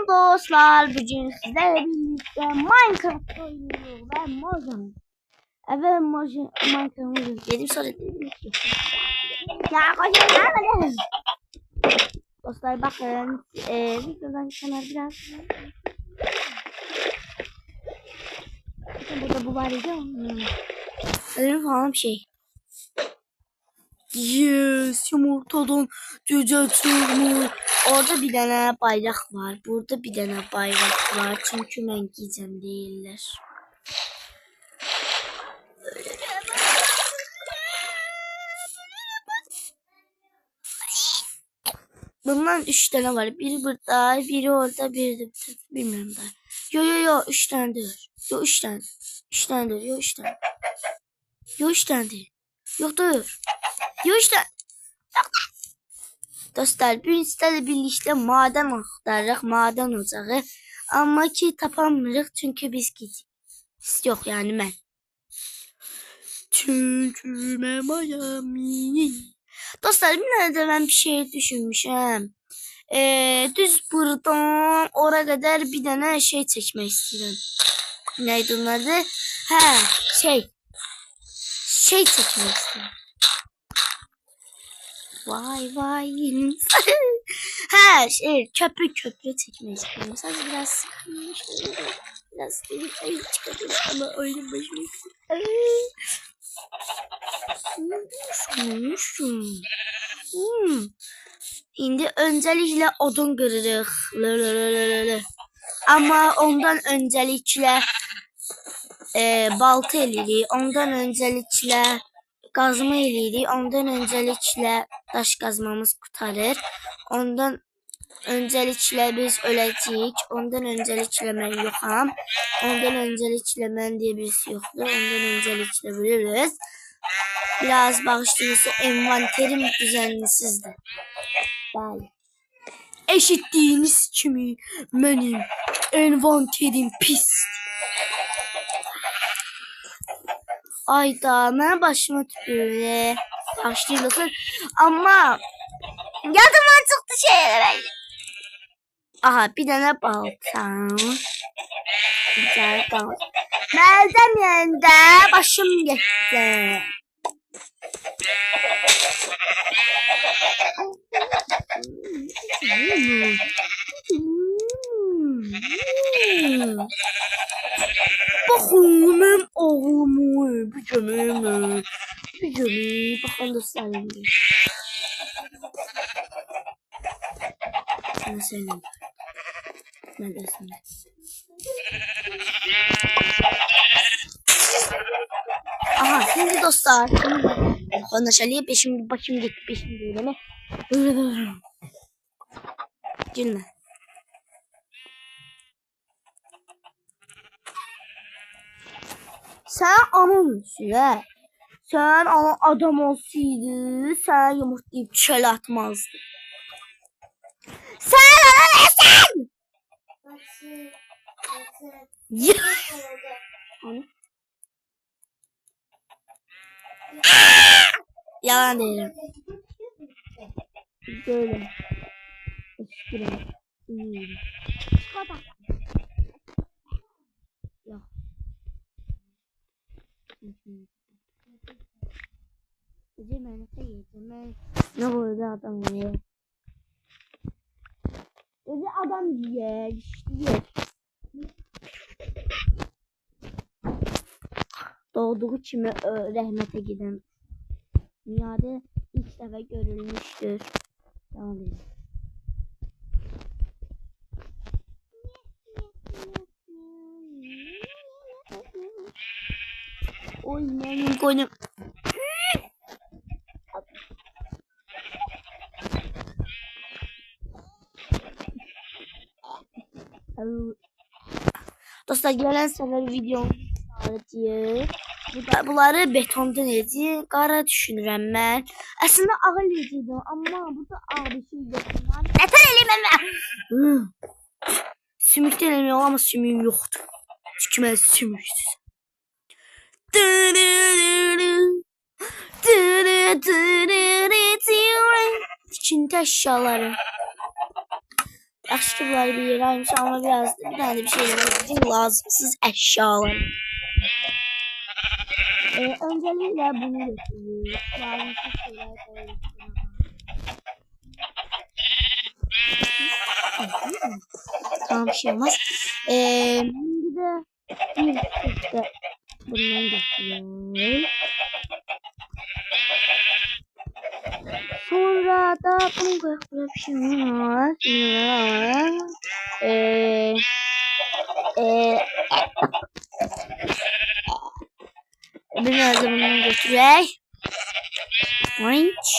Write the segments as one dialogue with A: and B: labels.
A: Selam dostlar. Bugün sizlerle birlikte Minecraft oynuyoruz ve Mojang. Evet Minecraft'ı dedim sonra dedim ki ya kocaman dostlar bakın videodan kenar biraz burada bu var ya öyle falan bir şey. Yes, yumurtadan cüce çıkmış. Orada bir tane bayrak var. Burada bir tane bayrak var. Çünkü ben giyeceğim değiller. Bundan 3 tane var. Biri burada, biri orada, biri de burada. Bilmiyorum da. Yo 3 tane değil. Yo 3 tane. 3 tane değil. Yo 3 tane. Yo 3 tane değil. Yok değil. Yo 3 tane. Dostlar bugün sizlerle birlikte maden aktarırıq, maden ocağı. Amma ki tapamırıq çünkü biz gidik. Yok yani mən. Çünkü mən Miami. Dostlar bir nerede ben bir şey düşünmüşüm. Düz buradan oraya kadar bir tane şey çekmek istiyorum. Neydi onun adı? Şey çekmek istiyorum. Vay. Köprü çekmek istiyorum. Sadece biraz sıkılmış. Biraz ayı çıkardım ama oyunun başına. Şimdi öncelikle odun kırırıq. Ama ondan öncelikle balta eləyirik. Ondan öncelikle qazma eləyirik. Ondan öncelikle daş qazmamız qurtarır. Ondan öncelikle biz öləcəyik. Ondan öncelikle mən yoxam. Ondan öncelikle mən diye birisi yoxdur. Ondan öncelikle biliriz. Biraz bağışlayırsa envanterim düzenlisizdir. Bəli. Eşittiğiniz kimi benim envanterim pis. Ayda mən başıma tüpürür. Bağışlayırsa ama yadımdan çıktı şeyler. Aha bir tane baltam. Bir tane baltam. Meltem yanında başım gitti. Bakın benim oğlumu. Bir canım. Bakın da sen. Sana söyleyeyim. Ben de sana. Aha şimdi dostlar. Konuşalım. Peşim başım gitti. Peşim değil mi? Gülme. Sen anın süre. Sen ana adam olsaydı sen yumurtlayıp çöl atmazdın. Sen ana nesin? Yalan değilim. Böyle. Yok. Ne böyle adam ya? Dedi adam yer. Doğduğu kimi rəhmətə gedən dünyada ilk dəfə görülmüşdür. Devam edelim. Oy benim koyum. Dostlar gelen sefer videomu diye bunları betondan edeceğim. Qara düşünürəm mən. Aslında ağ edəcəydim amma burada ağ bir şey yox. Nətər eləyəm mən? Sümükdən eləmək amma sümüyüm yoxdur. Çünki mən sümüksüz. İçində əşyalarım. Yaxşı ki bunları bir yere ayırmış ama biraz da bir tane de bir şeyler için lazımsız eşyalar. Öncelikle bunu götürüyoruz. Lazımsız şeyler koyuyoruz. Tamam bir şey olmaz. Şimdi de bir işte bundan götürüyoruz. Sonra da bunu koyup bir şey var. Biraz da bundan götüreyim. Orange.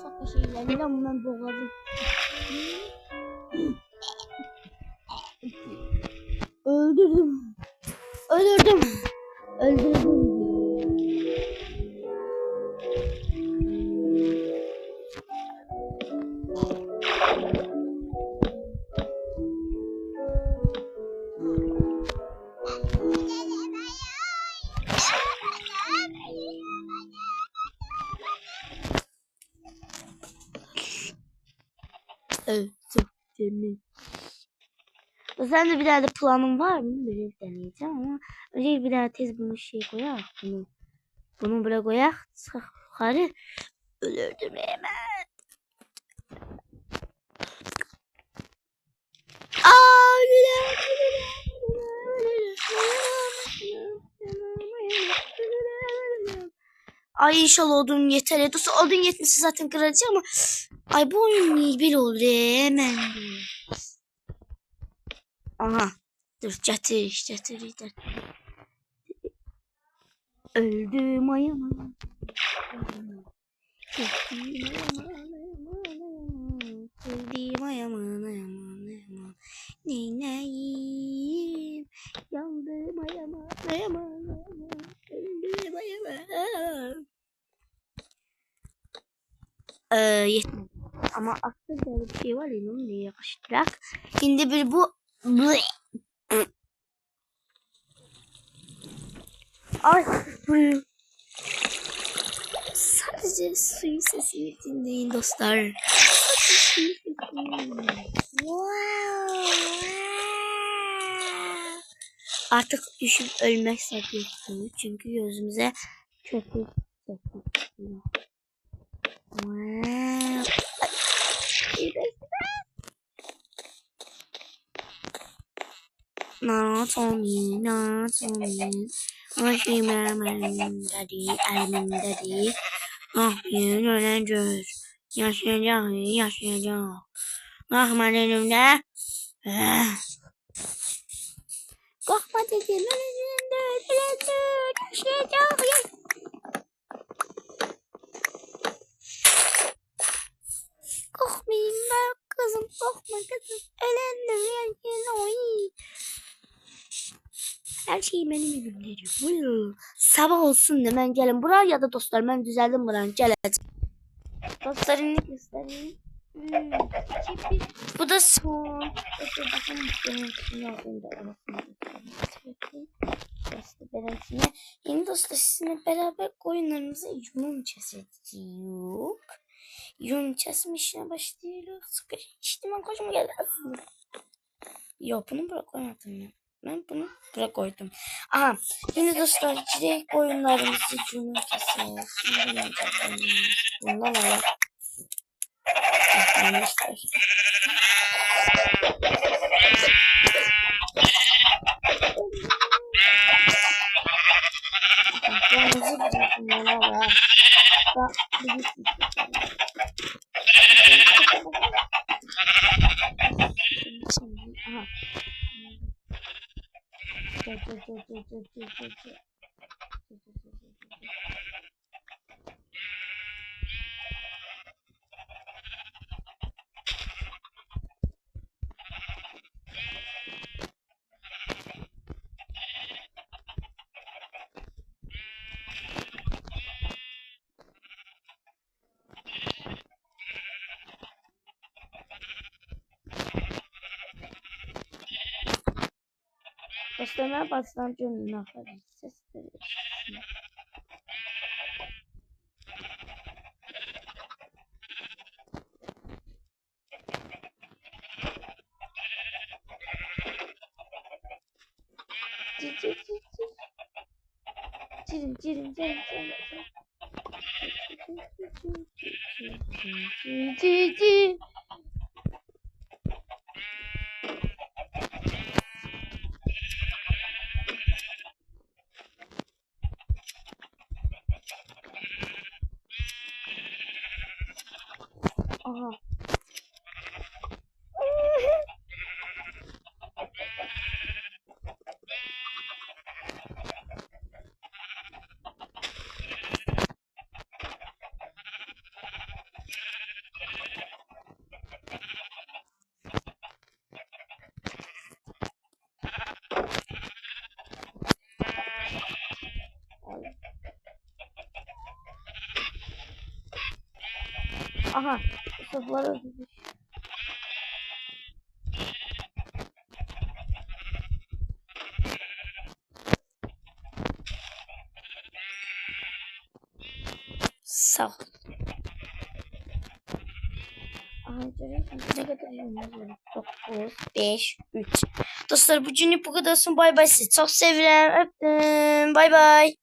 A: Çok bir şeylerle bundan boğazım. Öldürdüm. Öldürdüm. Öldürdüm. Evet, çok güzel. Sen de bir daha da planın var mı? Böyle deneyeceğim ama önce bir daha tez bunu şey koyak bunu. Bunu böyle koyak. Çık yukarı. Ölürdüm hemen. Ay inşallah odun yeter. Odun yetmesi zaten kırıcı ama ay bu oyun niye böyle olur hemen. Aha. Dur getir. Öldüm ayama. Öldüm ayama. Neyneyim? Yandım ayama. Öldüm ayama. Yetmedi. Ama aslında bir şey var ya onu neye yakıştırak. Şimdi bir bu. Ay bu. Sadece suyun sesini dinleyin dostlar. Artık düşüp ölmek sakıyorsunuz. Çünkü gözümüze kötü çekiyor. Not on me. Daddy. Ah, yeni öğreneceğiz. Yaşayacağım. Ah, elimde. Korkma dedim. Yaşayacağım. kızım. Ölendim. Oy. Her şeyi benim elimde. Buyurun. Sabah olsun hemen gelin buraya ya da dostlar ben düzeldim buranı geleceğim. Dostlar indi göstereyim. Bu da son. Bakın yeni dostlar sizinle beraber koyunlarımızı yunum çeseceğiz. Yunum çesme işine başlıyoruz. İşte ben koşum geldi. Yok bunu bırak koymadım ya. Ben bunu bırak koydum. Aha. Şimdi dostlar direkt koyunlarımızı yunum keseceğiz. Bundan alalım. Arkadaşlar. Kırmızı bundan alalım. Dostlarına basılan cümle aferin. Sesleri. Cirin. Aha. Aha. Sofları öldürdük. Sağ ol. Aha, ne kadar yalnız 9, 5, 3. Dostlar bugünlük bu kadar olsun. Bay bay sizi çok seviyorum. Öptüm. Bay bay.